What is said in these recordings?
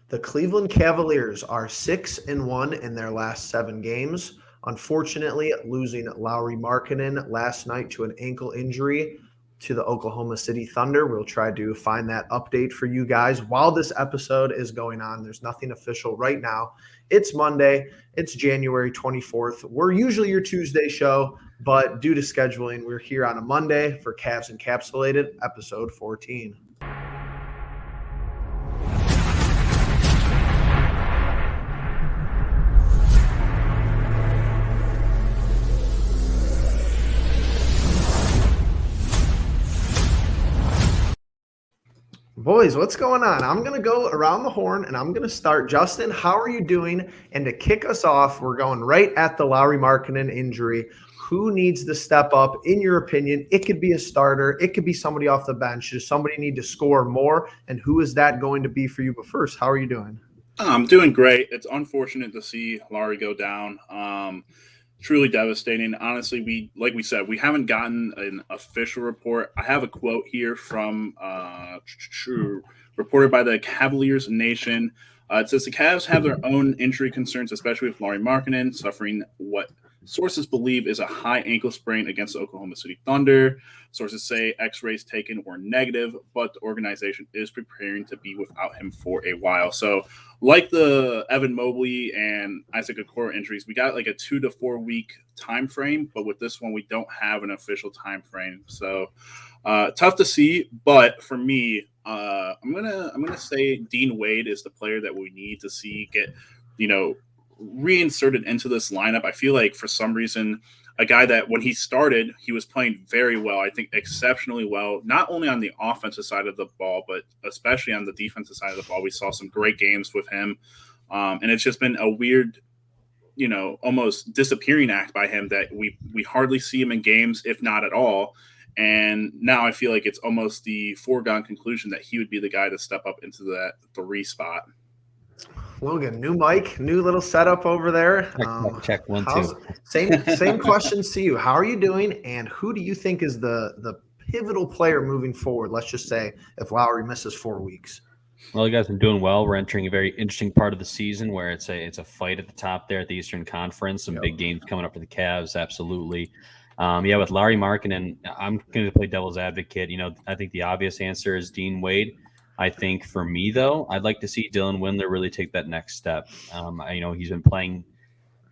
The Cleveland Cavaliers are 6-1 in their last 7 games. Unfortunately, losing Lauri Markkanen last night to an ankle injury to the Oklahoma City Thunder. We'll try to find that update for you guys while this episode is going on. There's nothing official right now. It's Monday. It's January 24th. We're usually your Tuesday show, but due to scheduling, we're here on a Monday for Cavs Encapsulated, episode 14. Boys, what's going on? I'm going to go around the horn, and I'm going to start. Justin, how are you doing? And to kick us off, we're going right at the Lauri Markkanen injury. Who needs to step up, in your opinion? It could be a starter. It could be somebody off the bench. Does somebody need to score more? And who is that going to be for you? But first, how are you doing? I'm doing great. It's unfortunate to see Lauri go down. Truly devastating. Honestly, we haven't gotten an official report. I have a quote here from reported by the Cavaliers Nation. It says the Cavs have their own injury concerns, especially with Lauri Markkanen suffering what sources believe is a high ankle sprain against the Oklahoma City Thunder. Sources say x-rays taken were negative, but the organization is preparing to be without him for a while. So like the Evan Mobley and Isaac Okoro injuries, we got like a 2 to 4 week time frame, but with this one, we don't have an official time frame. So tough to see, but for me, I'm gonna say Dean Wade is the player that we need to see get, reinserted into this lineup. I feel like for some reason, a guy that when he started, he was playing very well. I think exceptionally well, not only on the offensive side of the ball, but especially on the defensive side of the ball. We saw some great games with him. And it's just been a weird, almost disappearing act by him that we hardly see him in games, if not at all. And now I feel like it's almost the foregone conclusion that he would be the guy to step up into that 3 spot. Logan, new mic, new little setup over there. Check 1, 2. Same questions to you. How are you doing? And who do you think is the pivotal player moving forward? Let's just say if Lauri misses 4 weeks. Well, you guys have been doing well. We're entering a very interesting part of the season where it's a fight at the top there at the Eastern Conference. Some big games coming up for the Cavs, absolutely. With Lauri Markkanen, I'm going to play devil's advocate. I think the obvious answer is Dean Wade. I think for me, though, I'd like to see Dylan Windler really take that next step. He's been playing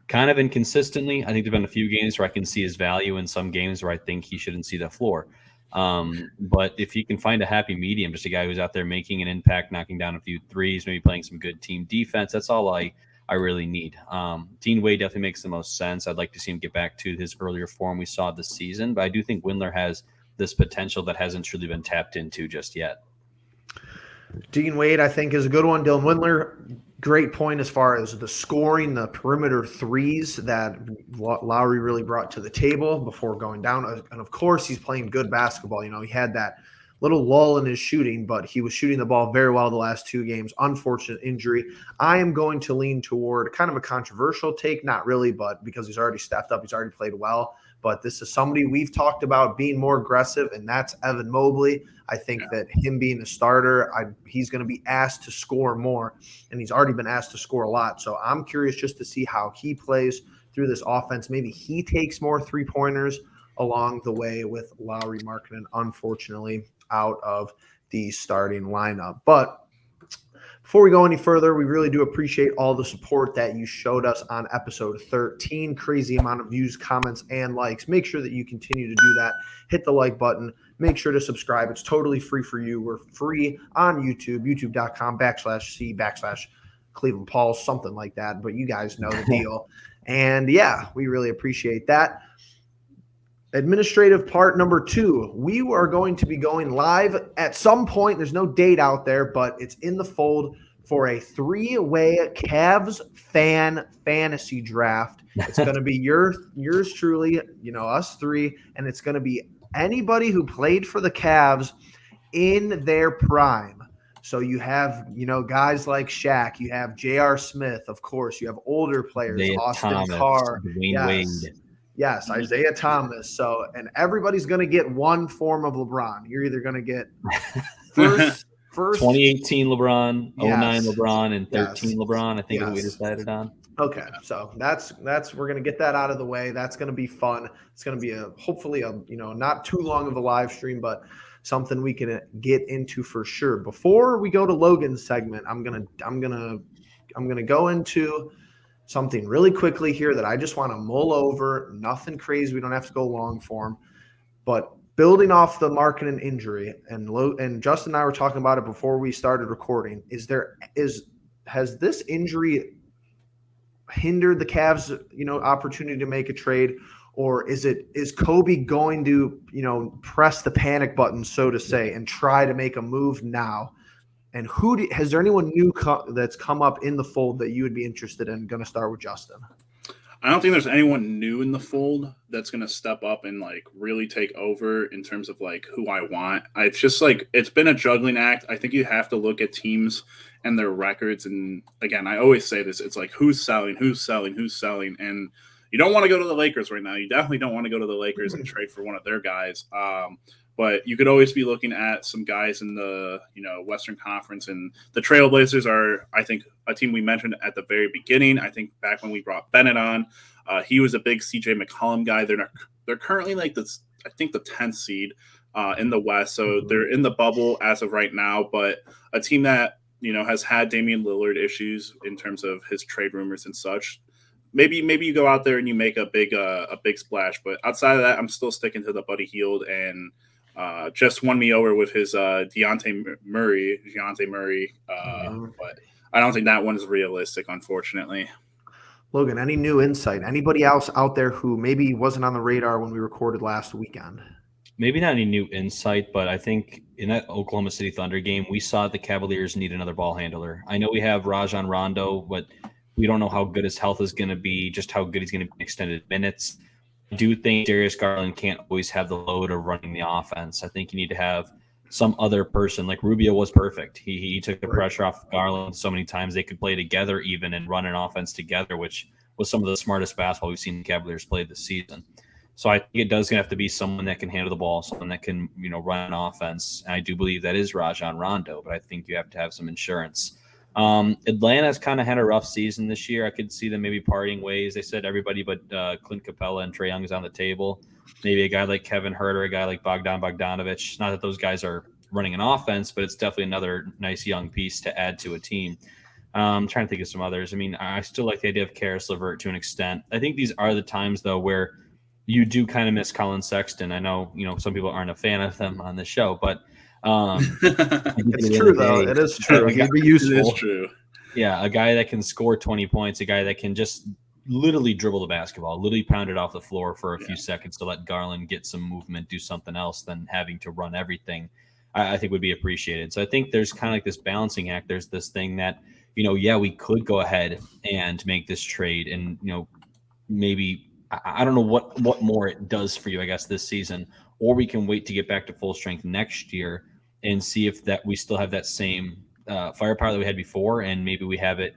kind of inconsistently. I think there's been a few games where I can see his value in some games where I think he shouldn't see the floor. But if you can find a happy medium, just a guy who's out there making an impact, knocking down a few threes, maybe playing some good team defense, that's all I really need. Dean Wade definitely makes the most sense. I'd like to see him get back to his earlier form we saw this season, but I do think Windler has this potential that hasn't truly been tapped into just yet. Dean Wade, I think, is a good one. Dylan Windler, great point as far as the scoring, the perimeter threes that Lauri really brought to the table before going down. And, of course, he's playing good basketball. He had that little lull in his shooting, but he was shooting the ball very well the last 2 games. Unfortunate injury. I am going to lean toward kind of a controversial take, not really, but because he's already stepped up, he's already played well. But this is somebody we've talked about being more aggressive, and that's Evan Mobley. I think that him being a starter, he's going to be asked to score more, and he's already been asked to score a lot. So I'm curious just to see how he plays through this offense. Maybe he takes more 3-pointers along the way with Lauri Markkanen, unfortunately, out of the starting lineup. But before we go any further, we really do appreciate all the support that you showed us on episode 13. Crazy amount of views, comments, and likes. Make sure that you continue to do that. Hit the like button. Make sure to subscribe. It's totally free for you. We're free on YouTube, youtube.com/C/Cleveland Pauls, something like that. But you guys know the deal. And, we really appreciate that. Administrative part number 2. We are going to be going live at some point. There's no date out there, but it's in the fold for a 3-way Cavs fan fantasy draft. It's going to be yours truly, us 3, and it's going to be anybody who played for the Cavs in their prime. So you have, guys like Shaq. You have J.R. Smith, of course. You have older players, Austin Carr. Dwayne Wade. Yes, Isaiah Thomas. So, and everybody's going to get one form of LeBron. You're either going to get first 2018 LeBron, Yes. 09 LeBron, and 13 Yes. LeBron, I think is what we Yes. decided on. Okay, so that's we're gonna get that out of the way. That's gonna be fun. It's gonna be hopefully not too long of a live stream, but something we can get into for sure. Before we go to Logan's segment, I'm gonna go into something really quickly here that I just want to mull over. Nothing crazy. We don't have to go long form, but building off the Markkanen injury, and Justin and I were talking about it before we started recording. Has this injury hindered the Cavs, opportunity to make a trade, or is Kobe going to, press the panic button, so to say, and try to make a move now? And has there anyone new that's come up in the fold that you would be interested in? Going to start with Justin. I don't think there's anyone new in the fold that's going to step up and like really take over in terms of like who I want. It's just like it's been a juggling act. I think you have to look at teams and their records. And again, I always say this: it's like who's selling, and you don't want to go to the Lakers right now. You definitely don't want to go to the Lakers and trade for one of their guys. But you could always be looking at some guys in the Western Conference, and the Trailblazers are, I think, a team we mentioned at the very beginning. I think back when we brought Bennett on, he was a big CJ McCollum guy. They're currently like the 10th seed in the West, so they're in the bubble as of right now. But a team that has had Damian Lillard issues in terms of his trade rumors and such. Maybe you go out there and you make a big splash, but outside of that, I'm still sticking to the Buddy Hield and. Just won me over with his Dejounte Murray, but I don't think that one is realistic, unfortunately. Logan, any new insight? Anybody else out there who maybe wasn't on the radar when we recorded last weekend? Maybe not any new insight, but I think in that Oklahoma City Thunder game, we saw the Cavaliers need another ball handler. I know we have Rajon Rondo, but we don't know how good his health is going to be, just how good he's going to be in extended minutes. I do think Darius Garland can't always have the load of running the offense. I think you need to have some other person. Like Rubio was perfect. He took the pressure off Garland so many times. They could play together even and run an offense together, which was some of the smartest basketball we've seen the Cavaliers play this season. So I think it does have to be someone that can handle the ball, someone that can run an offense. And I do believe that is Rajon Rondo, but I think you have to have some insurance. Atlanta's kind of had a rough season this year. I could see them maybe parting ways. They said everybody but Clint Capella and Trae Young is on the table. Maybe a guy like Kevin Hurt or a guy like Bogdan Bogdanovic. Not that those guys are running an offense, but it's definitely another nice young piece to add to a team. I'm trying to think of some others. I mean, I still like the idea of Karis LeVert to an extent. I think these are the times, though, where you do kind of miss Colin Sexton. I know, some people aren't a fan of them on the show, but it's true, though. It is true. He'd be useful. It is true. Yeah, a guy that can score 20 points, a guy that can just literally dribble the basketball, literally pound it off the floor for a few seconds to let Garland get some movement, do something else than having to run everything, I think would be appreciated. So I think there's kind of like this balancing act. There's this thing that, we could go ahead and make this trade and, maybe I don't know what more it does for you, I guess, this season, or we can wait to get back to full strength next year and see if that we still have that same firepower that we had before, and maybe we have it,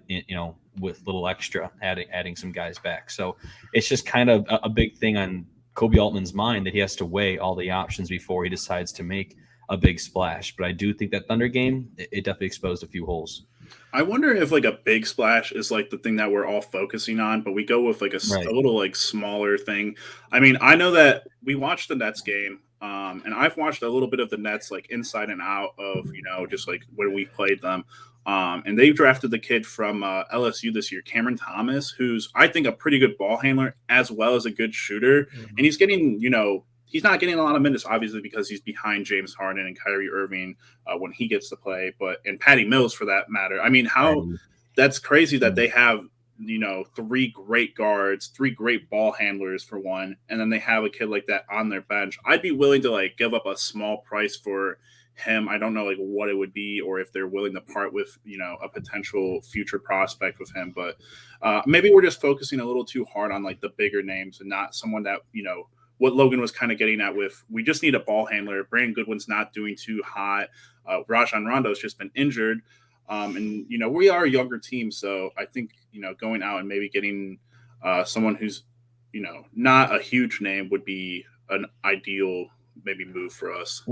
with little extra, adding some guys back. So it's just kind of a big thing on Kobe Altman's mind that he has to weigh all the options before he decides to make a big splash. But I do think that Thunder game, it definitely exposed a few holes. I wonder if like a big splash is like the thing that we're all focusing on, but we go with like a little like smaller thing. I mean, I know that we watched the Nets game, and I've watched a little bit of the Nets like inside and out of, just like when we played them. And they drafted the kid from LSU this year, Cameron Thomas, who's I think a pretty good ball handler as well as a good shooter. Mm-hmm. And he's getting, he's not getting a lot of minutes, obviously, because he's behind James Harden and Kyrie Irving when he gets to play, and Patty Mills for that matter. I mean, that's crazy that they have, 3 great guards, 3 great ball handlers for one, and then they have a kid like that on their bench. I'd be willing to like give up a small price for him. I don't know like what it would be, or if they're willing to part with, a potential future prospect with him. But maybe we're just focusing a little too hard on like the bigger names and not someone that, what Logan was kind of getting at with, we just need a ball handler. Brandon Goodwin's not doing too hot. Rajon Rondo's just been injured. And, we are a younger team. So I think, going out and maybe getting someone who's, not a huge name would be an ideal maybe move for us.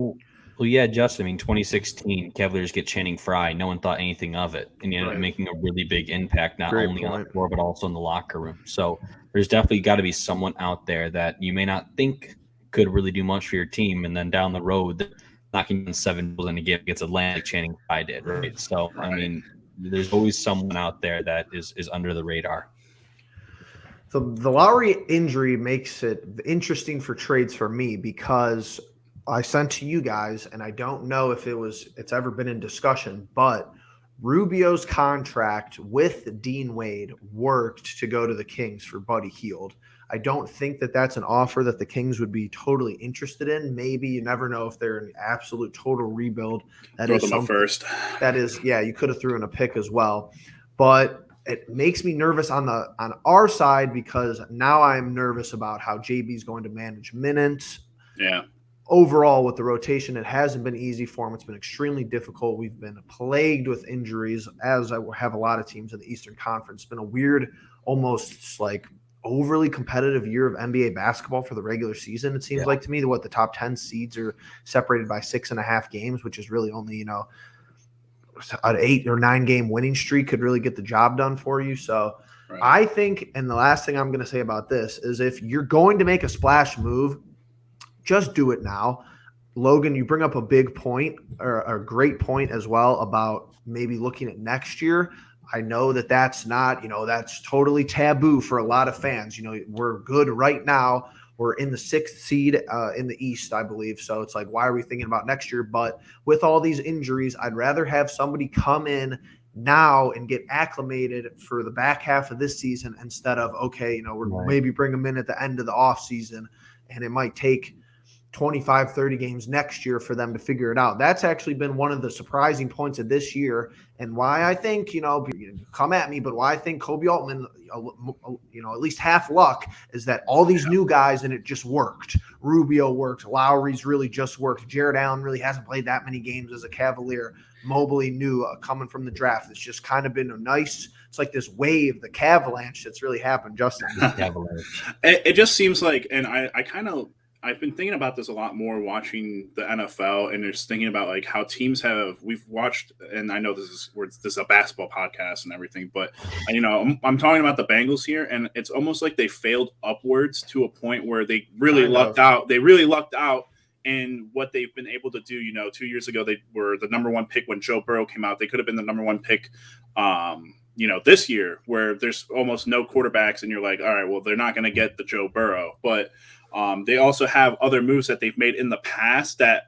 Well, yeah, Justin. I mean, 2016 Cavaliers get Channing Frye. No one thought anything of it, and he ended up making a really big impact not only on the floor but also in the locker room. So there's definitely got to be someone out there that you may not think could really do much for your team, and then down the road, knocking in 7 goals in a game against Atlanta, like Channing Frye did, right? So I mean, there's always someone out there that is under the radar. So the Lauri injury makes it interesting for trades for me because I sent to you guys, and I don't know if it's ever been in discussion, but Rubio's contract with Dean Wade worked to go to the Kings for Buddy Hield. I don't think that that's an offer that the Kings would be totally interested in. Maybe, you never know if they're an absolute total rebuild. Throw them up first. That is, yeah, you could have threw in a pick as well. But it makes me nervous on our side because now I'm nervous about how JB is going to manage minutes. Yeah. Overall, with the rotation, it hasn't been easy for him. It's been extremely difficult. We've been plagued with injuries, as I have a lot of teams in the Eastern Conference. It's been a weird, almost like overly competitive year of NBA basketball for the regular season. It seems like to me that the top 10 seeds are separated by 6.5 games, which is really only, an 8 or 9 game winning streak could really get the job done for you. So I think, and the last thing I'm going to say about this is if you're going to make a splash move, just do it now. Logan, you bring up a big point or a great point as well about maybe looking at next year. I know that that's not, that's totally taboo for a lot of fans. We're good right now. We're in the 6th seed in the East, I believe. So it's like, why are we thinking about next year? But with all these injuries, I'd rather have somebody come in now and get acclimated for the back half of this season instead of, we're maybe bring them in at the end of the offseason, and it might take 25, 30 games next year for them to figure it out. That's actually been one of the surprising points of this year, and why I think, come at me, but why I think Kobe Altman, at least half luck is that all these new guys, and it just worked. Rubio worked. Lowry's really just worked. Jared Allen really hasn't played that many games as a Cavalier. Mobley new coming from the draft. It's just kind of been it's like this wave, the Cavalanche that's really happened, Justin. It just seems like, and I've been thinking about this a lot more watching the NFL, and just thinking about like how teams we've watched, and I know this is a basketball podcast and everything, but I'm talking about the Bengals here, and it's almost like they failed upwards to a point where they really lucked out. They really lucked out in what they've been able to do. 2 years ago, they were the number 1 pick when Joe Burrow came out. They could have been the number 1 pick, this year, where there's almost no quarterbacks, and you're like, all right, well, they're not going to get the Joe Burrow, but they also have other moves that they've made in the past that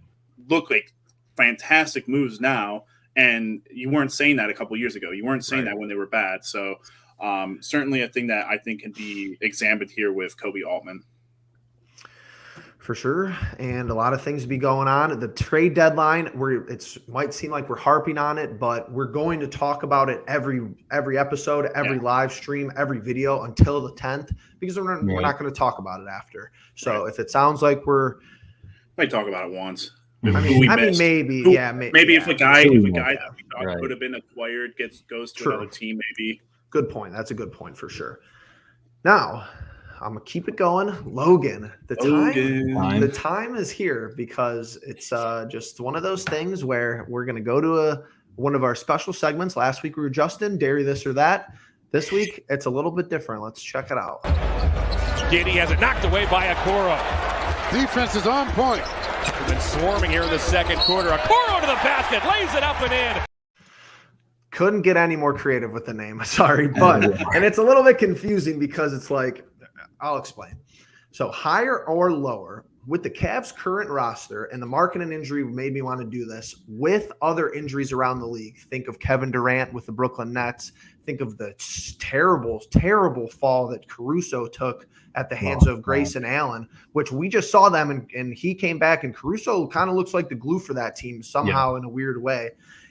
look like fantastic moves now, and you weren't saying that a couple years ago. You weren't saying that when they were bad. So certainly a thing that I think can be examined here with Kobe Altman. For sure, and a lot of things be going on. The trade deadline, might seem like we're harping on it, but we're going to talk about it every episode, every live stream, every video until the 10th, because we're not going to talk about it after. So if it sounds like might talk about it once. Maybe if a guy that we thought could have been acquired goes to another team, maybe. Good point. That's a good point for sure. Now, I'm gonna keep it going, Logan. The time is here because it's just one of those things where we're gonna go to one of our special segments. Last week we were Justin, Dairy this or that. This week it's a little bit different. Let's check it out. Giddy has it knocked away by Okoro. Defense is on point. Been swarming here in the second quarter. Okoro to the basket, lays it up and in. Couldn't get any more creative with the name. Sorry, but and it's a little bit confusing because it's like, I'll explain. So higher or lower with the Cavs' current roster, and the Markkanen injury made me want to do this with other injuries around the league. Think of Kevin Durant with the Brooklyn Nets. Think of the terrible, terrible fall that Caruso took at the hands of Grayson Allen, which we just saw them, and he came back, and Caruso kind of looks like the glue for that team somehow in a weird way.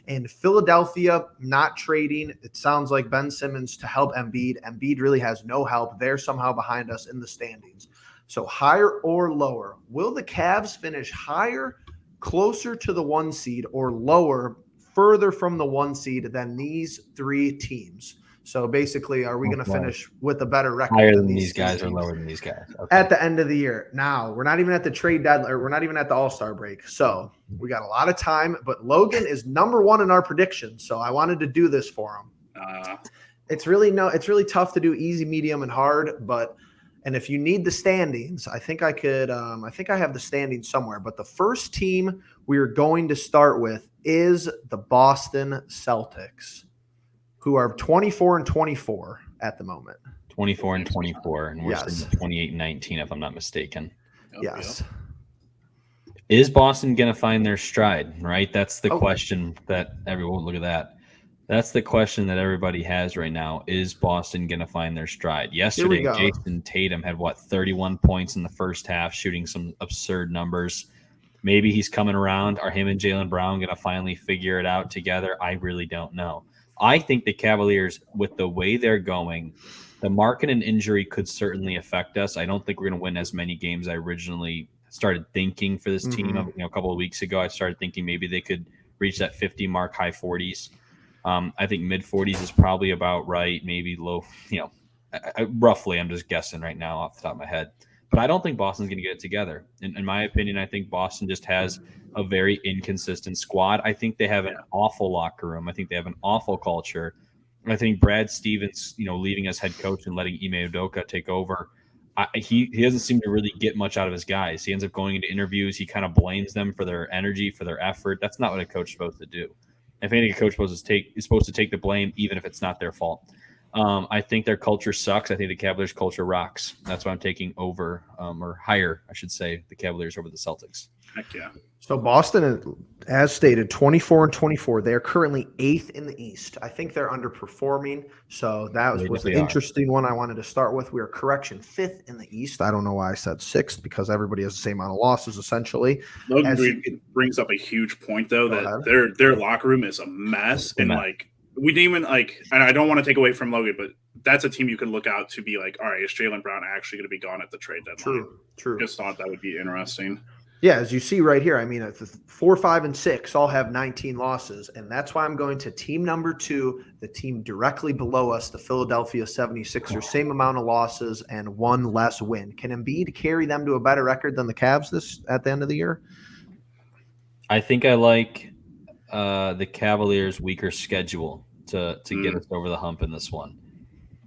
And Philadelphia not trading, it sounds like Ben Simmons to help Embiid. Embiid really has no help. They're somehow behind us in the standings. So higher or lower? Will the Cavs finish higher, closer to the 1 seed, or lower, further from the 1 seed than these 3 teams? So basically, are we going to Okay. finish with a better record Higher than than these two guys or teams lower than these guys? Okay. at the end of the year? Now, we're not even at the trade deadline, or we're not even at the All-Star break. So we got a lot of time, but Logan is number one in our predictions. So I wanted to do this for him. It's really tough to do easy, medium, and hard, and if you need the standings, I think I could. I think I have the standings somewhere. But the first team we are going to start with is the Boston Celtics, who are 24-24 at the moment. 24-24, and we're Yes. sitting at 28-19, if I'm not mistaken. Yes. Is Boston going to find their stride? Right, that's the question that everyone. Look at that. That's the question that everybody has right now. Is Boston going to find their stride? Yesterday, Jason Tatum had 31 points in the first half, shooting some absurd numbers. Maybe he's coming around. Are him and Jaylen Brown going to finally figure it out together? I really don't know. I think the Cavaliers, with the way they're going, the Markkanen injury could certainly affect us. I don't think we're going to win as many games I originally started thinking for this team. A couple of weeks ago, I started thinking maybe they could reach that 50 mark, high 40s. I think mid 40s is probably about right. Maybe low, roughly. I'm just guessing right now off the top of my head. But I don't think Boston's going to get it together. In my opinion, I think Boston just has a very inconsistent squad. I think they have an awful locker room. I think they have an awful culture. I think Brad Stevens, leaving as head coach and letting Ime Udoka take over, he doesn't seem to really get much out of his guys. He ends up going into interviews. He kind of blames them for their energy, for their effort. That's not what a coach is supposed to do. If anything, a coach is supposed to take the blame, even if it's not their fault. I think their culture sucks. I think the Cavaliers' culture rocks. That's why I'm taking over, or higher, I should say, the Cavaliers over the Celtics. Heck yeah. So Boston, as stated, 24-24. They are currently 8th in the East. I think they're underperforming. So that was the interesting one I wanted to start with. We are 5th in the East. I don't know why I said 6th, because everybody has the same amount of losses essentially. Logan brings up a huge point though, that their locker room is a mess, and we didn't even and I don't want to take away from Logan, but that's a team you could look out to be like, all right, is Jaylen Brown actually going to be gone at the trade deadline? True. Just thought that would be interesting. Yeah, as you see right here, I mean, 4, 5, and 6 all have 19 losses, and that's why I'm going to team number 2, the team directly below us, the Philadelphia 76ers, same amount of losses and 1 less win. Can Embiid carry them to a better record than the Cavs at the end of the year? I think I like the Cavaliers' weaker schedule to get us over the hump in this one.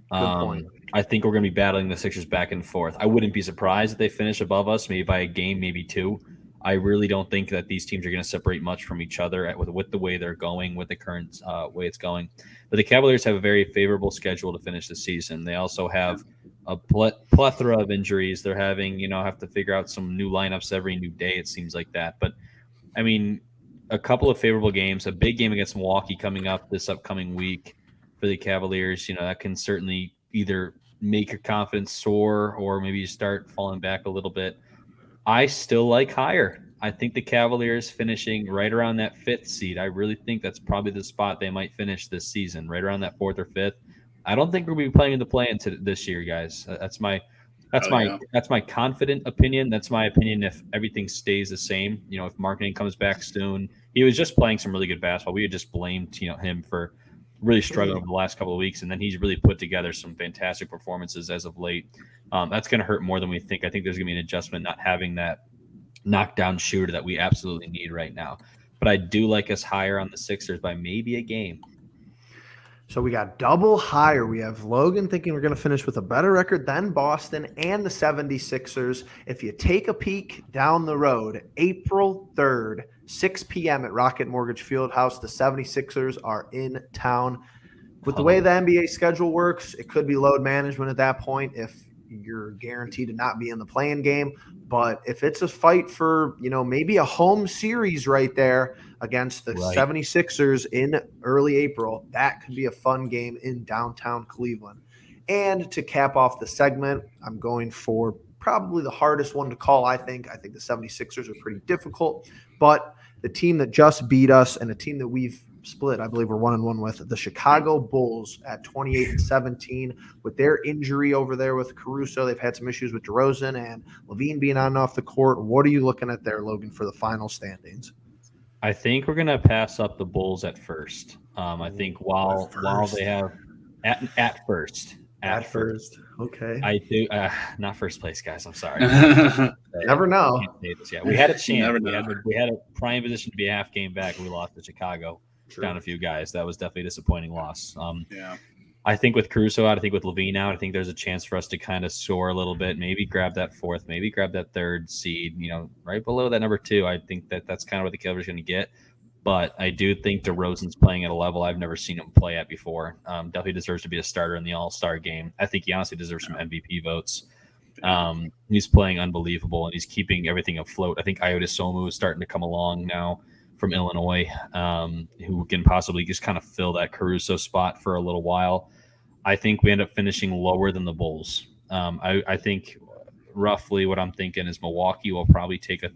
Good point. I think we're going to be battling the Sixers back and forth. I wouldn't be surprised if they finish above us, maybe by a game, maybe 2. I really don't think that these teams are going to separate much from each other with the way they're going, with the current way it's going. But the Cavaliers have a very favorable schedule to finish the season. They also have a plethora of injuries. They're having, have to figure out some new lineups every new day. It seems like that. But, I mean, a couple of favorable games, a big game against Milwaukee coming up this upcoming week for the Cavaliers, that can certainly either make your confidence soar or maybe you start falling back a little bit. I still like higher. I think the Cavaliers finishing right around that 5th seed. I really think that's probably the spot they might finish this season, right around that 4th or 5th. I don't think we'll be playing in the play-in this year, guys. That's my confident opinion. That's my opinion if everything stays the same. If Markkanen comes back soon. He was just playing some really good basketball. We had just blamed him for really struggling over the last couple of weeks, and then he's really put together some fantastic performances as of late. That's going to hurt more than we think. I think there's going to be an adjustment not having that knockdown shooter that we absolutely need right now. But I do like us higher on the Sixers by maybe a game. So we got double higher. We have Logan thinking we're going to finish with a better record than Boston and the 76ers. If you take a peek down the road, April 3rd, 6 p.m. at Rocket Mortgage Fieldhouse, the 76ers are in town. With the way the NBA schedule works, it could be load management at that point if you're guaranteed to not be in the play-in game. But if it's a fight for, maybe a home series right there against the 76ers in early April, that could be a fun game in downtown Cleveland. And to cap off the segment, I'm going for probably the hardest one to call, I think. I think the 76ers are pretty difficult. But the team that just beat us and a team that we've split, I believe we're 1-1 with, the Chicago Bulls at 28-17 with their injury over there with Caruso. They've had some issues with DeRozan and Levine being on and off the court. What are you looking at there, Logan, for the final standings? I think we're going to pass up the Bulls at first. I think while they have At first. At first. Okay. I do not first place, guys. I'm sorry. Never know. Yeah, we had a chance. Never We had a prime position to be a half game back. We lost to Chicago. True. Down a few guys. That was definitely a disappointing loss. Yeah. I think with Caruso out, I think with Levine out, I think there's a chance for us to kind of soar a little bit. Maybe grab that fourth, maybe grab that third seed. Right below that number 2. I think that's kind of what the Cavaliers are going to get. But I do think DeRozan's playing at a level I've never seen him play at before. Definitely deserves to be a starter in the All-Star game. I think he honestly deserves some MVP votes. He's playing unbelievable, and he's keeping everything afloat. I think Ayo Dosunmu is starting to come along now from Illinois, who can possibly just kind of fill that Caruso spot for a little while. I think we end up finishing lower than the Bulls. I think roughly what I'm thinking is Milwaukee will probably take a.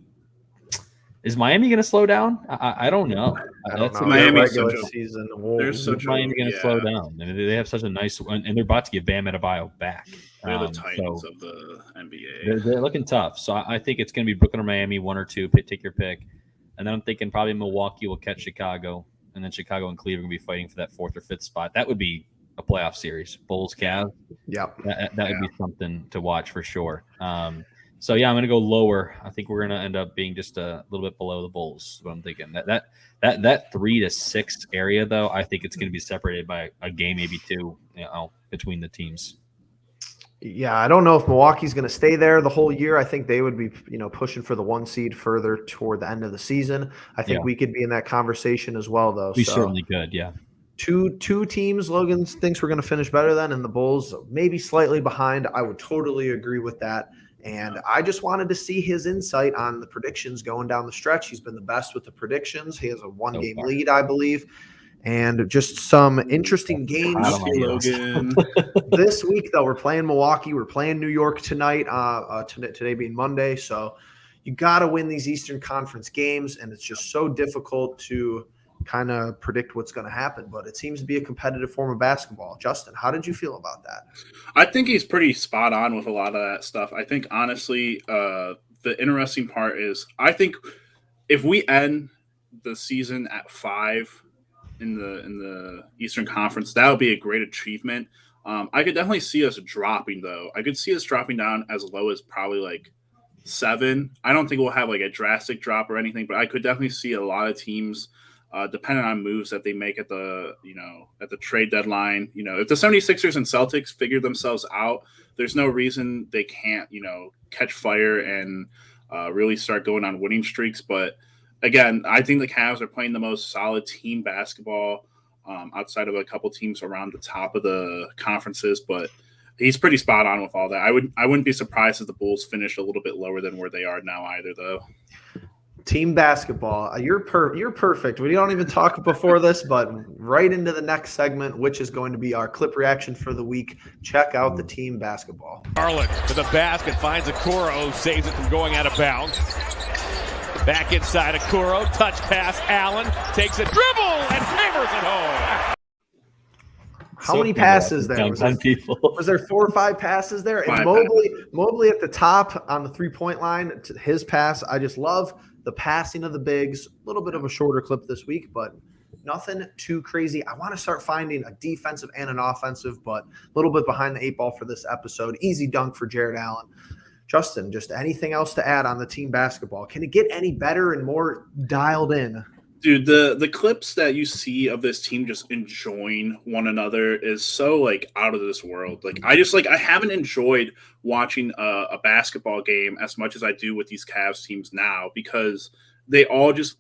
Is Miami going to slow down? I don't know. I don't know. Miami's regular such a- season. Miami going to slow down? I mean, they have such a nice, and they're about to get Bam Adebayo back. They're the Titans of the NBA. They're looking tough. So I think it's going to be Brooklyn or Miami, 1 or 2. Take your pick. And then I'm thinking probably Milwaukee will catch Chicago, and then Chicago and Cleveland will be fighting for that 4th or 5th spot. That would be a playoff series. Bulls, Cavs. Yep. That would be something to watch for sure. So yeah, I'm going to go lower. I think we're going to end up being just a little bit below the Bulls. Is what I'm thinking. That 3 to 6 area, though, I think it's going to be separated by a game, maybe 2, between the teams. Yeah, I don't know if Milwaukee's going to stay there the whole year. I think they would be, pushing for the 1 seed further toward the end of the season. I think we could be in that conversation as well, though. We certainly could, yeah. Two teams Logan thinks we're going to finish better than, and the Bulls maybe slightly behind. I would totally agree with that. And I just wanted to see his insight on the predictions going down the stretch. He's been the best with the predictions. He has a 1-game lead, I believe. And just some interesting games. This week, though, we're playing Milwaukee. We're playing New York tonight, today being Monday. So you got to win these Eastern Conference games, and it's just so difficult to kind of predict what's going to happen. But it seems to be a competitive form of basketball. Justin, how did you feel about that? I think he's pretty spot on with a lot of that stuff. I think, honestly, the interesting part is I think if we end the season at 5 in the Eastern Conference, that would be a great achievement. I could definitely see us dropping, though. I could see us dropping down as low as probably like 7. I don't think we'll have like a drastic drop or anything, but I could definitely see a lot of teams, depending on moves that they make at the trade deadline. If the 76ers and Celtics figure themselves out, there's no reason they can't, catch fire and really start going on winning streaks. But again, I think the Cavs are playing the most solid team basketball outside of a couple teams around the top of the conferences. But he's pretty spot on with all that. I wouldn't be surprised if the Bulls finish a little bit lower than where they are now either, though. Team basketball, you're perfect. We don't even talk before this, but right into the next segment, which is going to be our clip reaction for the week. Check out the team basketball. Garland to the basket, finds Okoro, saves it from going out of bounds. Back inside Okoro, touch pass, Allen takes a dribble and hammers it home. How many passes there? Was there 4 or 5 passes there? And Mobley at the top on the 3-point line, to his pass. I just love the passing of the bigs. A little bit of a shorter clip this week, but nothing too crazy. I want to start finding a defensive and an offensive, but a little bit behind the 8 ball for this episode. Easy dunk for Jared Allen. Justin, just anything else to add on the team basketball? Can it get any better and more dialed in? Dude, the clips that you see of this team just enjoying one another is so like out of this world. Like I haven't enjoyed watching a basketball game as much as I do with these Cavs teams now, because they all just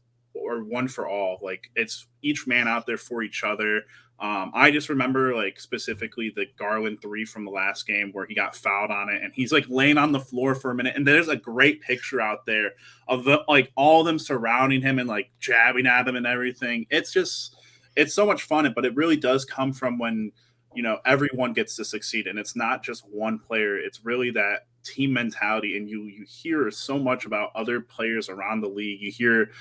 are one for all. Like it's each man out there for each other. I just remember like specifically the Garland 3 from the last game where he got fouled on it and he's like laying on the floor for a minute. And there's a great picture out there of like all of them surrounding him and like jabbing at him and everything. It's so much fun, but it really does come from when, everyone gets to succeed, and it's not just one player. It's really that team mentality. And you hear so much about other players around the league. You hear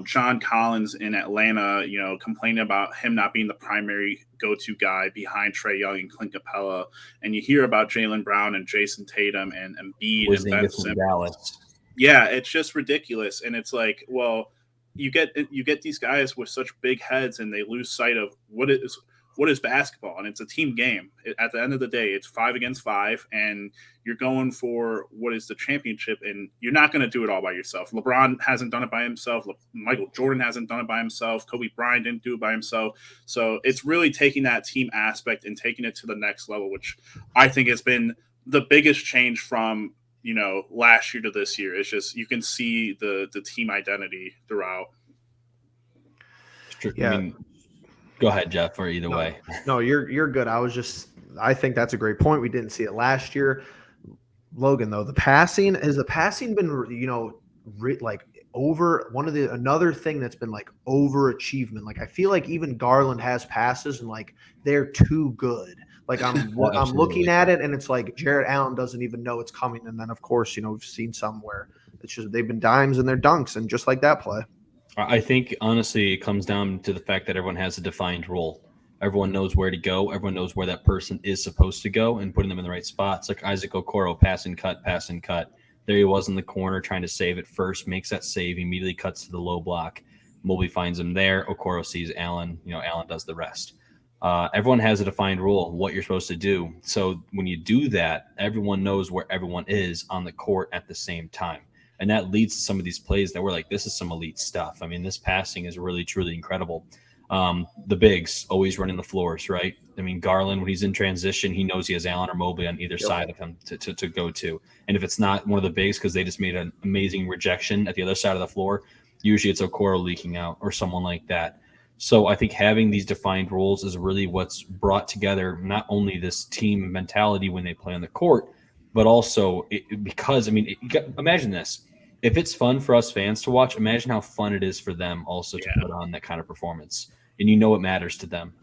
John Collins in Atlanta, complaining about him not being the primary go-to guy behind Trae Young and Clint Capella. And you hear about Jaylen Brown and Jason Tatum and Embiid and Ben Simmons. Yeah, it's just ridiculous. And it's like, well, you get these guys with such big heads and they lose sight of what is basketball? And it's a team game. At the end of the day, it's 5 against 5, and you're going for what is the championship, and you're not going to do it all by yourself. LeBron hasn't done it by himself. Michael Jordan hasn't done it by himself. Kobe Bryant didn't do it by himself. So it's really taking that team aspect and taking it to the next level, which I think has been the biggest change from, last year to this year. It's just you can see the team identity throughout. Yeah. I mean, go ahead, Jeff, or either way. No, you're good. I think that's a great point. We didn't see it last year. Logan, though, has the passing been, over another thing that's been like overachievement. Like I feel like even Garland has passes and like they're too good. Like I'm looking at it and it's like Jarrett Allen doesn't even know it's coming. And then of course, we've seen somewhere it's just they've been dimes in their dunks and just like that play. I think, honestly, it comes down to the fact that everyone has a defined role. Everyone knows where to go. Everyone knows where that person is supposed to go and putting them in the right spots. Like Isaac Okoro, pass and cut. There he was in the corner trying to save it first, makes that save, immediately cuts to the low block. Mobley finds him there. Okoro sees Allen. Allen does the rest. Everyone has a defined role, what you're supposed to do. So when you do that, everyone knows where everyone is on the court at the same time. And that leads to some of these plays that we're like, this is some elite stuff. I mean, this passing is really, truly incredible. The bigs always running the floors, right? I mean, Garland, when he's in transition, he knows he has Allen or Mobley on either side of him to go to. And if it's not one of the bigs because they just made an amazing rejection at the other side of the floor, usually it's Okoro leaking out or someone like that. So I think having these defined roles is really what's brought together not only this team mentality when they play on the court, but also because, imagine this. If it's fun for us fans to watch, imagine how fun it is for them also to put on that kind of performance. And it matters to them.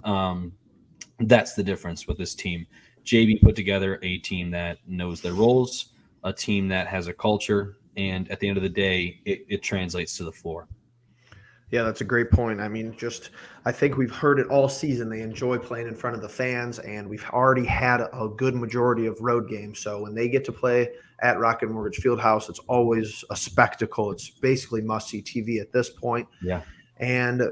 That's the difference with this team. JB put together a team that knows their roles, a team that has a culture, and at the end of the day, it translates to the floor. Yeah, that's a great point. I think we've heard it all season. They enjoy playing in front of the fans, and we've already had a good majority of road games. So when they get to play at Rocket Mortgage Fieldhouse, it's always a spectacle. It's basically must-see TV at this point. Yeah. And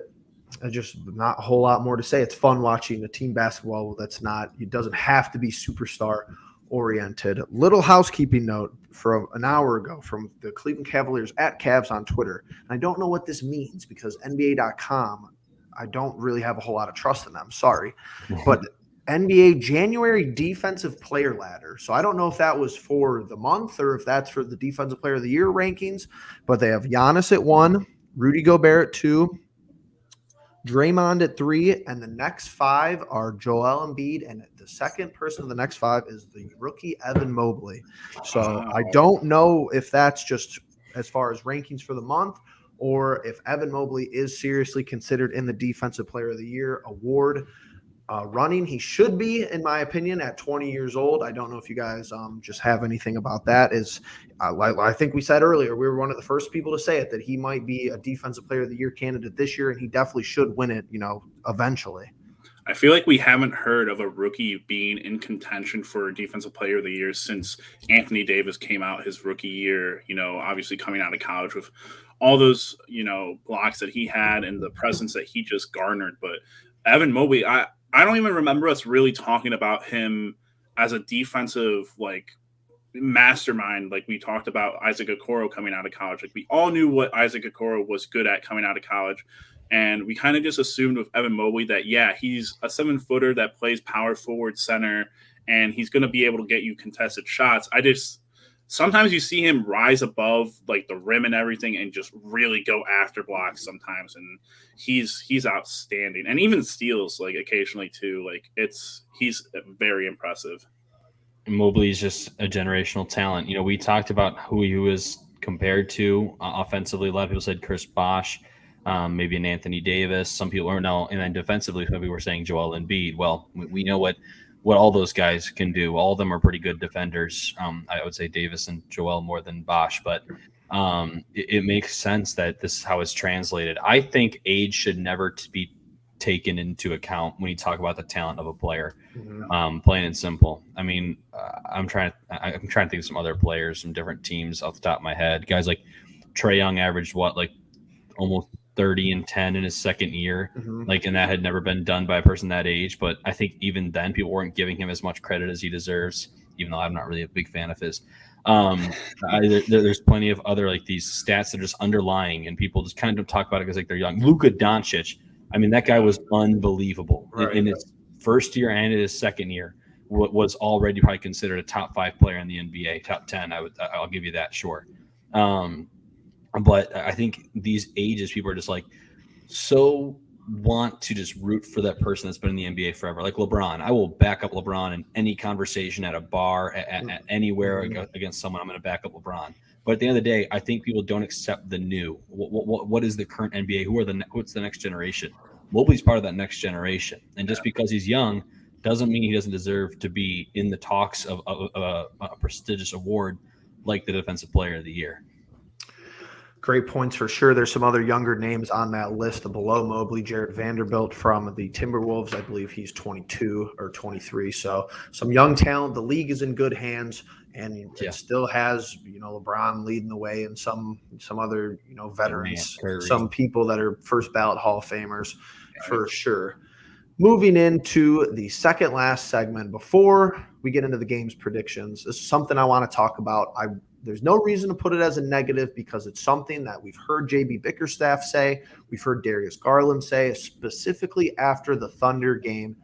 just not a whole lot more to say. It's fun watching a team basketball it doesn't have to be superstar oriented. Little housekeeping note from an hour ago from the Cleveland Cavaliers at Cavs on Twitter. And I don't know what this means because NBA.com, I don't really have a whole lot of trust in them. Sorry. But NBA January defensive player ladder. So I don't know if that was for the month or if that's for the defensive player of the year rankings, but they have Giannis at 1, Rudy Gobert at 2, Draymond at 3, and the next 5 are Joel Embiid, and the second person of the next 5 is the rookie Evan Mobley. So I don't know if that's just as far as rankings for the month or if Evan Mobley is seriously considered in the Defensive Player of the Year award running. He should be, in my opinion, at 20 years old. I don't know if you guys just have anything about that. I think we said earlier, we were one of the first people to say it, that he might be a Defensive Player of the Year candidate this year, and he definitely should win it, eventually. I feel like we haven't heard of a rookie being in contention for Defensive Player of the Year since Anthony Davis came out his rookie year, obviously coming out of college with all those, blocks that he had and the presence that he just garnered. But Evan Mobley, I don't even remember us really talking about him as a defensive, mastermind. Like we talked about Isaac Okoro coming out of college. Like we all knew what Isaac Okoro was good at coming out of college. And we kind of just assumed with Evan Mobley that, he's a 7-footer that plays power forward center, and he's going to be able to get you contested shots. Sometimes you see him rise above the rim and everything and just really go after blocks sometimes. And he's outstanding, and even steals occasionally too. He's very impressive. Mobley's just a generational talent. We talked about who he was compared to offensively. A lot of people said Chris Bosh, maybe an Anthony Davis. Some people are no, and then defensively, some people were saying Joel Embiid. Well, we know what all those guys can do. All of them are pretty good defenders. I would say Davis and Joel more than Bosh, but it makes sense that this is how it's translated. I think age should never be taken into account when you talk about the talent of a player. Plain and simple. I'm trying to think of some other players from different teams off the top of my head. Guys like Trae Young averaged almost 30-10 in his second year. Mhm. And that had never been done by a person that age. But I think even then people weren't giving him as much credit as he deserves, even though I'm not really a big fan of his. There's plenty of other these stats that are just underlying, and people just kind of don't talk about it because they're young. Luka Doncic, I mean, that guy was unbelievable in his first year and in his second year. Was already probably considered a top 5 player in the NBA, top 10. I'll give you that, sure. But I think these ages, people are just so want to just root for that person that's been in the NBA forever. Like LeBron, I will back up LeBron in any conversation at a bar, at anywhere against someone. I'm going to back up LeBron. But at the end of the day, I think people don't accept the new. What is the current NBA? What's the next generation? Mobley's part of that next generation, and just because he's young doesn't mean he doesn't deserve to be in the talks of a prestigious award like the Defensive Player of the Year. Great points for sure. There's some other younger names on that list below Mobley. Jarrett Vanderbilt from the Timberwolves. I believe he's 22 or 23. So some young talent. The league is in good hands, and it still has, LeBron leading the way and some other, veterans, some people that are first ballot Hall of Famers for sure. Moving into the second last segment before we get into the game's predictions, this is something I want to talk about. There's no reason to put it as a negative because it's something that we've heard JB Bickerstaff say. We've heard Darius Garland say, specifically after the Thunder game,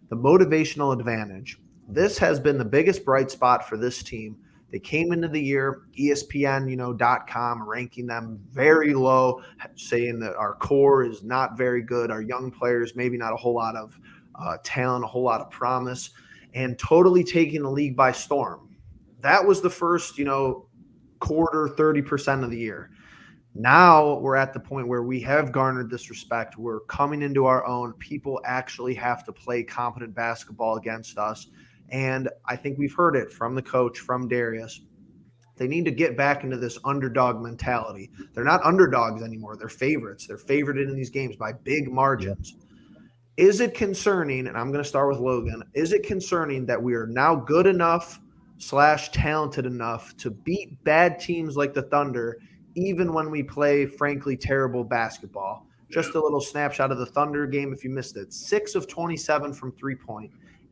the motivational advantage. This has been the biggest bright spot for this team. They came into the year, ESPN, .com, ranking them very low, saying that our core is not very good. Our young players, maybe not a whole lot of talent, a whole lot of promise, and totally taking the league by storm. That was the first, quarter, 30% of the year. Now we're at the point where we have garnered this respect. We're coming into our own. People actually have to play competent basketball against us. And I think we've heard it from the coach, from Darius. They need to get back into this underdog mentality. They're not underdogs anymore. They're favorites. They're favorited in these games by big margins. Yeah. Is it concerning, and I'm going to start with Logan, is it concerning that we are now good enough / talented enough to beat bad teams like the Thunder, even when we play, frankly, terrible basketball? Just a little snapshot of the Thunder game if you missed it. 6 of 27 from three-point,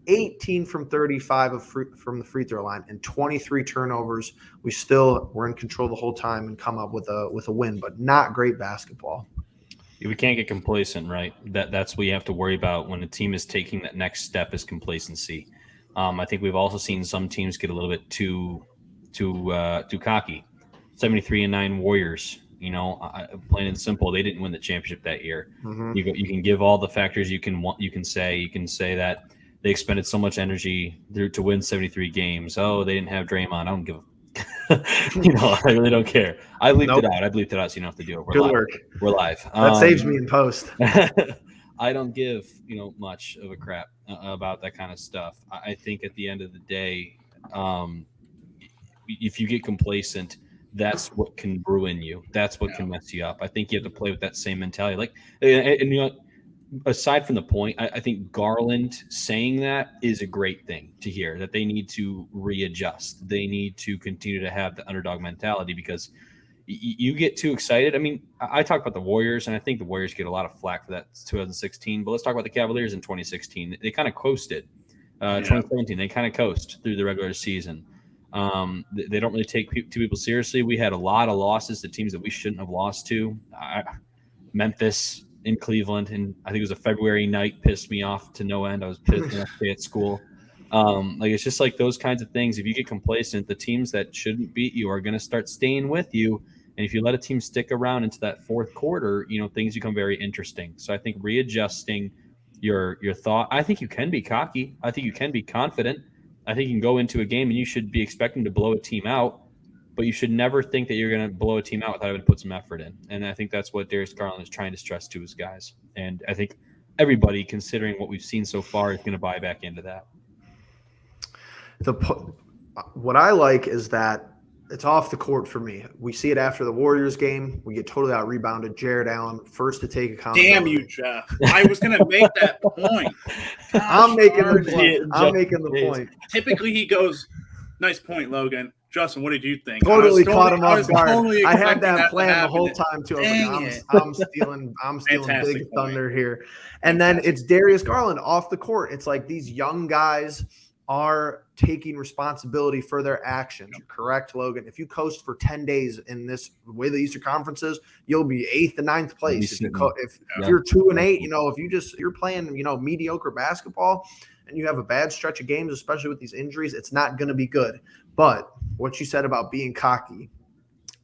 18 from 35 from the free throw line, and 23 turnovers. We're in control the whole time and come up with a win, but not great basketball. We can't get complacent, right? That's what you have to worry about when a team is taking that next step, is complacency. I think we've also seen some teams get a little bit too cocky. 73-9 Warriors, plain and simple, they didn't win the championship that year. Mm-hmm. You can give all the factors you can say that they expended so much energy to win 73 games. Oh, they didn't have Draymond. I don't give I really don't care. I bleeped it out. I bleeped it out, so you don't have to do it. We're Good live. work. We're live. That saves me in post. I don't give much of a crap about that kind of stuff. I think at the end of the day, if you get complacent, that's what can ruin you. That's what can mess you up. I think you have to play with that same mentality. Aside from the point, I think Garland saying that is a great thing to hear, that they need to readjust. They need to continue to have the underdog mentality, because you get too excited. I mean, I talk about the Warriors, and I think the Warriors get a lot of flack for that 2016, but let's talk about the Cavaliers in 2016. They kind of coasted. 2017, they kind of coast through the regular season. They don't really take two people seriously. We had a lot of losses to teams that we shouldn't have lost to. Memphis in Cleveland, and I think it was a February night, pissed me off to no end. I was pissed the next day at school. It's just like those kinds of things. If you get complacent, the teams that shouldn't beat you are going to start staying with you. And if you let a team stick around into that fourth quarter, things become very interesting. So I think readjusting your thought. I think you can be cocky. I think you can be confident. I think you can go into a game and you should be expecting to blow a team out, but you should never think that you're going to blow a team out without having to put some effort in. And I think that's what Darius Garland is trying to stress to his guys. And I think everybody, considering what we've seen so far, is going to buy back into that. What I like is that it's off the court for me. We see it after the Warriors game. We get totally out rebounded. Jared Allen, first to take accountability. Damn you, Jeff. I was going to make that point. I'm making the point. I'm making the point. Typically he goes, nice point, Logan. Justin, what did you think? Totally caught him off guard. Totally I had that to plan the happen. whole time too. Dang I was it. like, I'm stealing Fantastic big point. thunder here. And then it's Darius Garland off the court. It's like these young guys are taking responsibility for their actions. You're correct, Logan. If you coast for 10 days in this way the Eastern Conference is, you'll be 8th and 9th place. If you're 2-8, if you're playing, mediocre basketball and you have a bad stretch of games, especially with these injuries, it's not going to be good. But what you said about being cocky,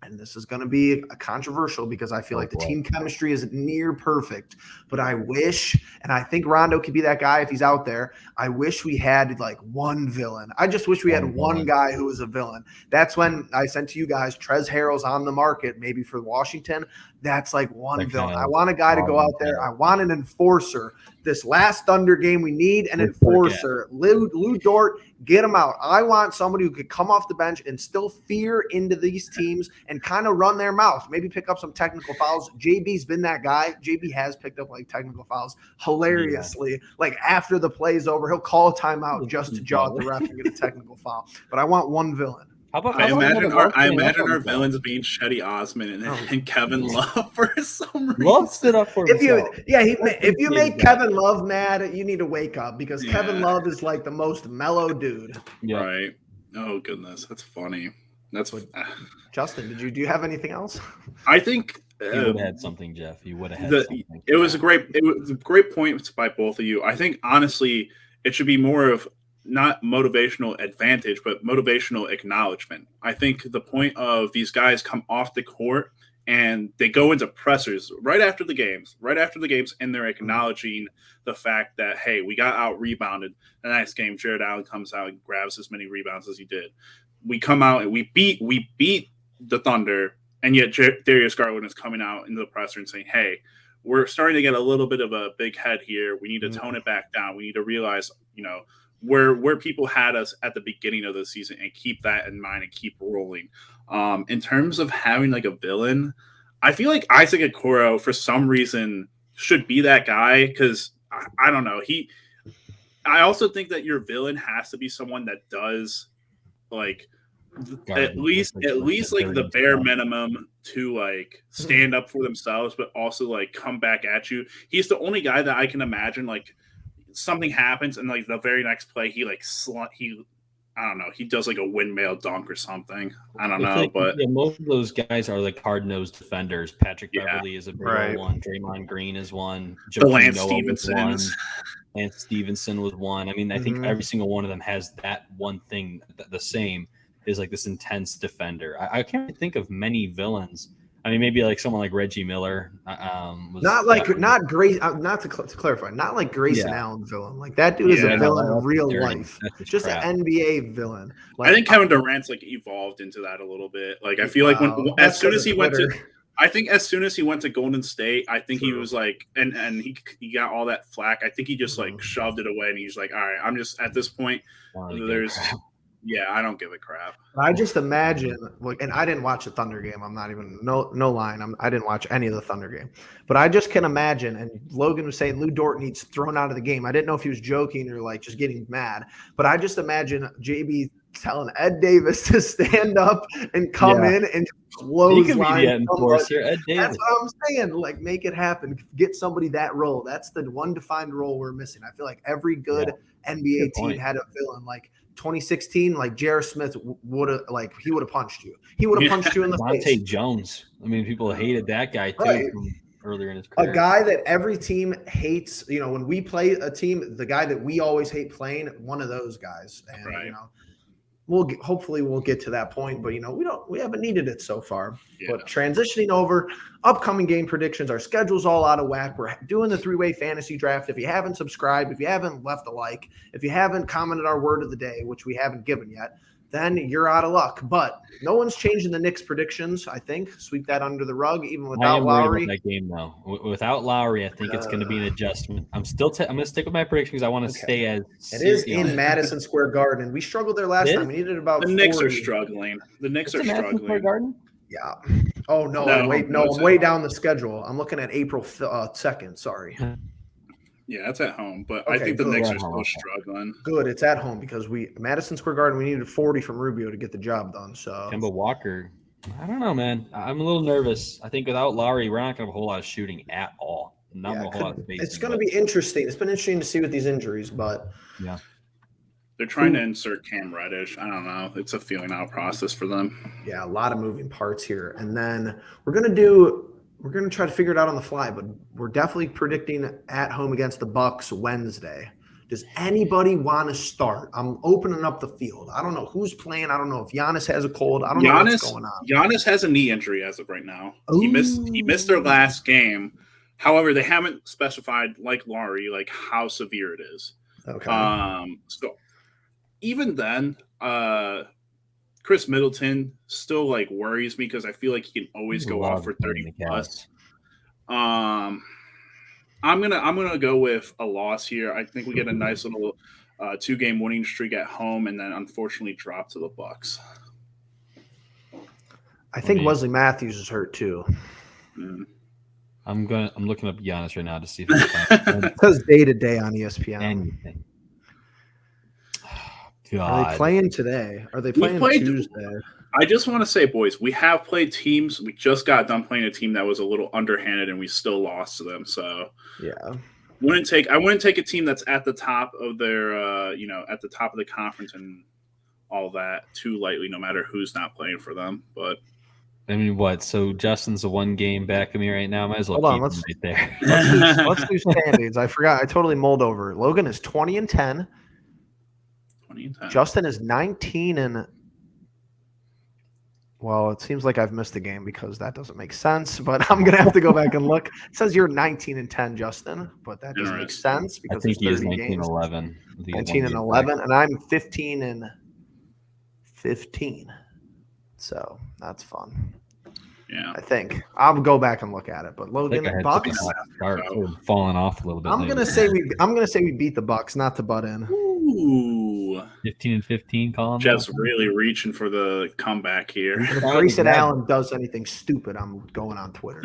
and this is going to be controversial because I feel like the team chemistry is near perfect, but I wish, and I think Rondo could be that guy if he's out there. I wish we had like one villain. I just wish we had one guy who was a villain. That's when I sent to you guys, Trez Harrell's on the market, maybe for Washington. That's like one villain. I want a guy to go out there. I want an enforcer. This last Thunder game, we need an enforcer. Lou Dort, get him out. I want somebody who could come off the bench and still fear into these teams and kind of run their mouth. Maybe pick up some technical fouls. JB's been that guy. JB has picked up like technical fouls hilariously. Yeah. Like after the play's over, he'll call a timeout just to jaw at the ref and get a technical foul. But I want one villain. I imagine our villains being Shetty Osman and Kevin Love for some reason. Love stood up for himself. If you make Kevin Love mad, you need to wake up because Kevin Love is like the most mellow dude. Yeah. Right. Oh goodness, that's funny. That's what. Justin, do you have anything else? I think you would have had something, Jeff. You would have had something. It was a great point by both of you. I think honestly, it should be more of not motivational advantage, but motivational acknowledgement. I think the point of these guys come off the court and they go into pressers right after the games, and they're acknowledging the fact that, hey, we got out rebounded. The next game, Jared Allen comes out and grabs as many rebounds as he did. We come out and we beat the Thunder, and yet Darius Garland is coming out into the presser and saying, hey, we're starting to get a little bit of a big head here. We need to tone it back down. We need to realize, where people had us at the beginning of the season and keep that in mind and keep rolling. In terms of having like a villain, I feel like Isaac Okoro for some reason should be that guy because I don't know. I also think that your villain has to be someone that does like at least like the bare minimum to like stand up for themselves, but also like come back at you. He's the only guy that I can imagine like something happens and like the very next play he I don't know, he does like a windmill dunk or something. I don't know, but most of those guys are like hard-nosed defenders. Patrick Beverly is a big one. Draymond Green is one. Lance Stevenson was one. I mean, I think every single one of them has that one thing. The same is like this intense defender. I can't think of many villains. I mean, maybe like someone like Reggie Miller. Not to clarify, not like Grayson Allen villain. Like that dude is a villain in real life. Just an NBA villain. Like, I think Kevin Durant's like evolved into that a little bit. Like I feel like as soon as he went to Golden State, I think he was like, and he got all that flack. I think he just like shoved it away and he's like, all right, I'm just at this point. I don't give a crap. I just imagine, and I didn't watch the Thunder game. I'm not even no line. I didn't watch any of the Thunder game, but I just can imagine. And Logan was saying Lou Dort needs thrown out of the game. I didn't know if he was joking or like just getting mad, but I just imagine JB telling Ed Davis to stand up and come in and close line. That's what I'm saying. Like, make it happen. Get somebody that role. That's the one defined role we're missing. I feel like every good NBA team had a villain. Like 2016, like J.R. Smith would have punched you. He would have punched you in the face. Monte Jones. I mean, people hated that guy too from earlier in his career. A guy that every team hates. When we play a team, the guy that we always hate playing, one of those guys. And hopefully we'll get to that point, but we haven't needed it so far. But transitioning over, upcoming game predictions, our schedule's all out of whack. We're doing the 3-way fantasy draft. If you haven't subscribed, if you haven't left a like, if you haven't commented our word of the day, which we haven't given yet, then you're out of luck. But no one's changing the Knicks predictions, I think. Sweep that under the rug, even without Lauri. That game, though. Without Lauri, I think it's going to be an adjustment. I'm going to stick with my predictions because I want to stay as it is in Madison Square Garden. We struggled there last time. We needed about the 40. Knicks are struggling. The Knicks are struggling. Square Garden? Yeah. Oh, no. I'm way down the schedule. I'm looking at April 2nd. Sorry. Yeah, it's at home, but I Okay, think the good. Knicks At are home, still okay. struggling. Good, it's at home because Madison Square Garden, we needed 40 from Rubio to get the job done. So Kemba Walker. I don't know, man. I'm a little nervous. I think without Lauri, we're not going to have a whole lot of shooting at all. Not a whole lot of spacing. it's going to be interesting. It's been interesting to see with these injuries, but yeah. They're trying to insert Cam Reddish. I don't know. It's a feeling out process for them. yeah, a lot of moving parts here. And then we're going to try to figure it out on the fly, but we're definitely predicting at home against the Bucks Wednesday. Does anybody want to start? I'm opening up the field. I don't know who's playing. I don't know if Giannis has a cold. I don't know what's going on. Giannis has a knee injury as of right now. He missed their last game. However, they haven't specified, like Lauri, like how severe it is. Okay. So even then, Chris Middleton still like worries me because I feel like he can always go off for 30 plus. I'm gonna go with a loss here. I think we get a nice little 2-game winning streak at home, and then unfortunately drop to the Bucks. I think Wesley Matthews is hurt too. I'm looking up Giannis right now to see if it says day to day on ESPN. Anything. Are they playing today? Are they playing Tuesday? I just want to say, boys, we have played teams. We just got done playing a team that was a little underhanded, and we still lost to them. So, yeah, I wouldn't take a team that's at the top of their, at the top of the conference and all that too lightly, no matter who's not playing for them. But I mean, what? So Justin's a 1 game back of me right now. Might as well keep him right there. Let's do standings. I forgot. I totally mulled over. Logan is 20-10. 20-10. Justin is 19 and. Well, it seems like I've missed a game because that doesn't make sense, but I'm going to have to go back and look. It says you're 19-10, Justin, but that doesn't make sense because I think he is 19-11. 19-11, and I'm 15-15. So that's fun. Yeah, I think I'll go back and look at it. But Logan, Bucks falling off a little bit. I'm going to say we beat the Bucks, not to butt in. Ooh. 15-15, Colin. Jeff's really reaching for the comeback here. If Grayson Allen does anything stupid, I'm going on Twitter.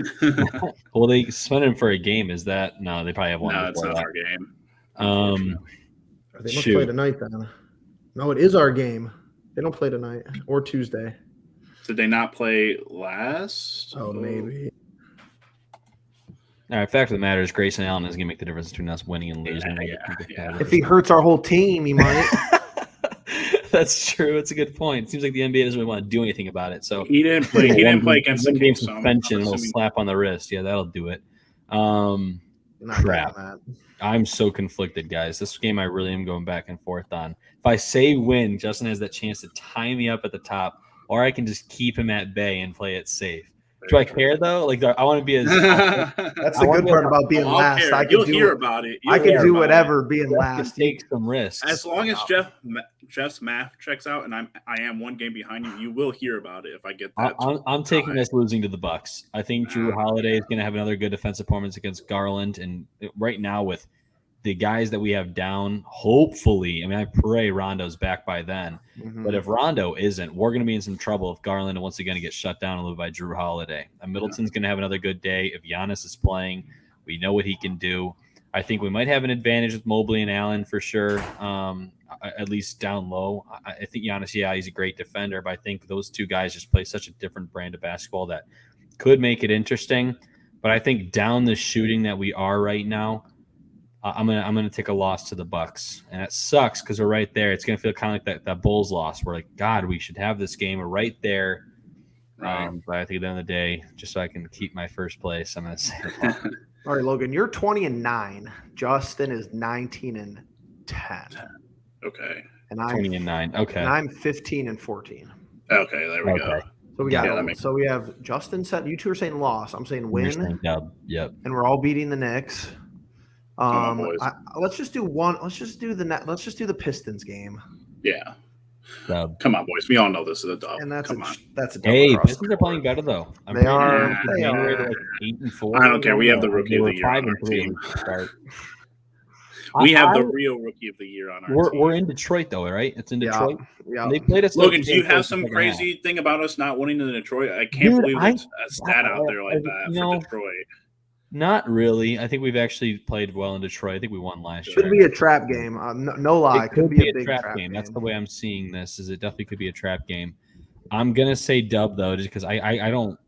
Well, they spent him for a game. Is that no? They probably have one. No, it's not our game. They must play tonight then. No, it is our game. They don't play tonight or Tuesday. Did they not play last? Oh, maybe. All right, fact of the matter is Grayson Allen is going to make the difference between us winning and losing. Yeah. If he hurts our whole team, he might. That's true. It's a good point. It seems like the NBA doesn't really want to do anything about it. So he didn't play. He didn't play against the game Kings, suspension. A little slap on the wrist. Yeah, that'll do it. Crap. I'm so conflicted, guys. This game I really am going back and forth on. If I say win, Justin has that chance to tie me up at the top, or I can just keep him at bay and play it safe. Do I care though? Like I want to be as. That's the good part about being last. You'll hear about it. I can do whatever being last. Take some risks. As long as Jeff's math checks out, and I am 1 game behind you, you will hear about it if I get that. I'm taking us losing to the Bucks. I think Drew Holiday is going to have another good defensive performance against Garland, and right now with the guys that we have down, hopefully, I mean, I pray Rondo's back by then. Mm-hmm. But if Rondo isn't, we're going to be in some trouble if Garland once again gets shut down a little bit by Drew Holiday. And Middleton's going to have another good day. If Giannis is playing, we know what he can do. I think we might have an advantage with Mobley and Allen for sure, at least down low. I think Giannis, he's a great defender, but I think those two guys just play such a different brand of basketball that could make it interesting. But I think down the shooting that we are right now, I'm gonna take a loss to the Bucks, and it sucks because we're right there. It's gonna feel kind of like that Bulls loss. We're like, God, we should have this game. We're right there. Right. But I think at the end of the day, just so I can keep my first place, I'm gonna say. All right, Logan, you're 20-9. Justin is 19-10. Okay. And I'm 20-9. Okay. And I'm 15-14. Okay, there we go. So we got. So we have Justin said you two are saying loss. I'm saying win. Yep. And we're all beating the Knicks. Let's just do one. Let's just do the Pistons game. Yeah. Dub. Come on, boys. We all know this is a dub. And that's a dub. Hey, Pistons are playing better though. They are. They are. Like 8-4. I don't care. We have the rookie of the year on our team. We have the real rookie of the year on our team. We're in Detroit though, right? It's in Detroit. Yeah. They played us. Logan, do you have some crazy thing about us not winning in Detroit? I can't believe it's a stat out there like that for Detroit. Not really. I think we've actually played well in Detroit. I think we won last Should year. be a trap game. No lie, It could be be a big trap game. That's the way I'm seeing this. Is it definitely could be a trap game. I'm gonna say dub though, just because I don't.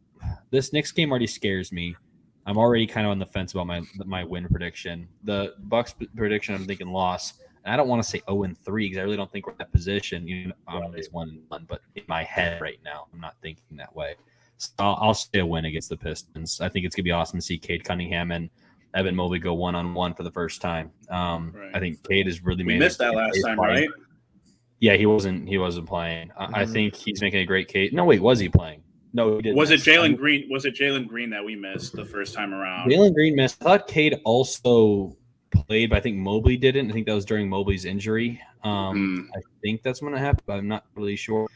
This Knicks game already scares me. I'm already kind of on the fence about my win prediction. The Bucks prediction, I'm thinking loss. And I don't want to say 0-3 because I really don't think we're in that position. I'm just 1-1, but in my head right now, I'm not thinking that way. So I'll say a win against the Pistons. I think it's gonna be awesome to see Cade Cunningham and Evan Mobley go 1-on-1 for the first time. Right. I think Cade has really we made missed that last time, right? Yeah, he wasn't playing. I think he's making a great case. No, wait, was he playing? No, he didn't. Was it Jalen Green? Was it Jalen Green that we missed the first time around? Jalen Green missed. I thought Cade also played, but I think Mobley didn't. I think that was during Mobley's injury. I think that's going to happen, but I'm not really sure.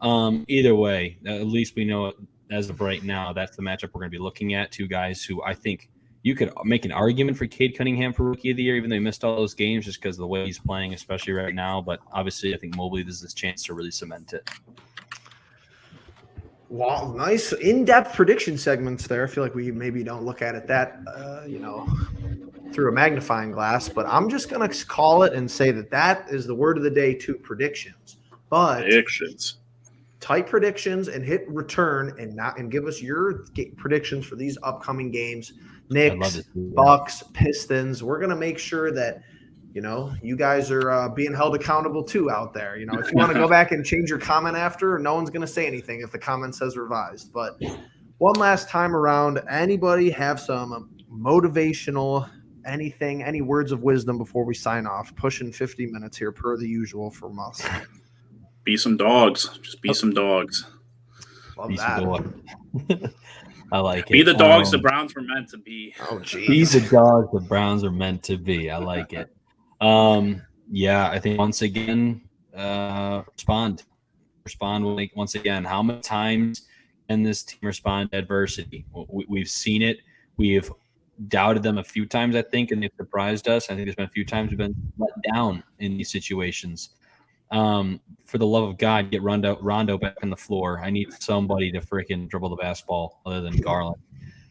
Either way, at least we know as of right now that's the matchup we're going to be looking at. Two guys who I think you could make an argument for Cade Cunningham for Rookie of the Year, even though he missed all those games just because of the way he's playing, especially right now. But obviously, I think Mobley, this is his chance to really cement it. Wow, nice in-depth prediction segments there. I feel like we maybe don't look at it that, through a magnifying glass. But I'm just going to call it and say that is the word of the day to predictions. But predictions. Type predictions and hit return and give us your predictions for these upcoming games. Knicks, Bucks, Pistons. We're going to make sure that, you guys are being held accountable too out there. If you want to go back and change your comment after, no one's going to say anything if the comment says revised. But one last time around, anybody have some motivational anything, any words of wisdom before we sign off? Pushing 50 minutes here per the usual from us. Be some dogs. Just be some dogs. Love that. I like it. Be the dogs the Browns were meant to be. Oh, geez. Be the dogs the Browns are meant to be. I like it. Yeah, I think once again, respond once again. How many times can this team respond to adversity? We've seen it. We've doubted them a few times, I think, and they've surprised us. I think there's been a few times we've been let down in these situations. For the love of God, get Rondo back on the floor. I need somebody to freaking dribble the basketball other than Garland.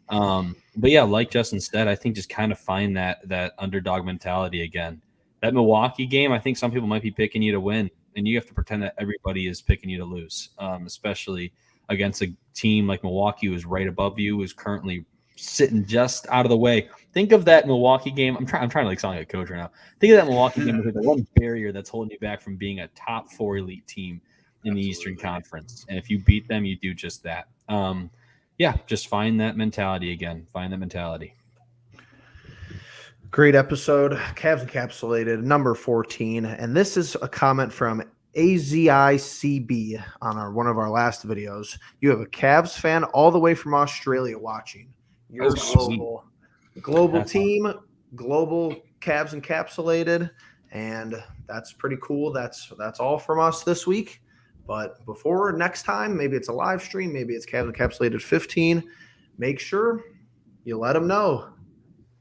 But yeah, like Justin said, I think just kind of find that underdog mentality again. That Milwaukee game, I think some people might be picking you to win, and you have to pretend that everybody is picking you to lose, especially against a team like Milwaukee, who is right above you, who's currently sitting just out of the way. Think of that Milwaukee game. I'm trying to sound like a coach right now. Think of that Milwaukee game with the one barrier that's holding you back from being a top 4 elite team in the Eastern Conference. And if you beat them, you do just that. Just find that mentality again. Find that mentality. Great episode. Cavs Encapsulated, number 14. And this is a comment from AZICB on one of our last videos. You have a Cavs fan all the way from Australia watching. You're global team, global Cavs Encapsulated, and that's pretty cool. That's all from us this week. But before next time, maybe it's a live stream, maybe it's Cavs Encapsulated 15. Make sure you let them know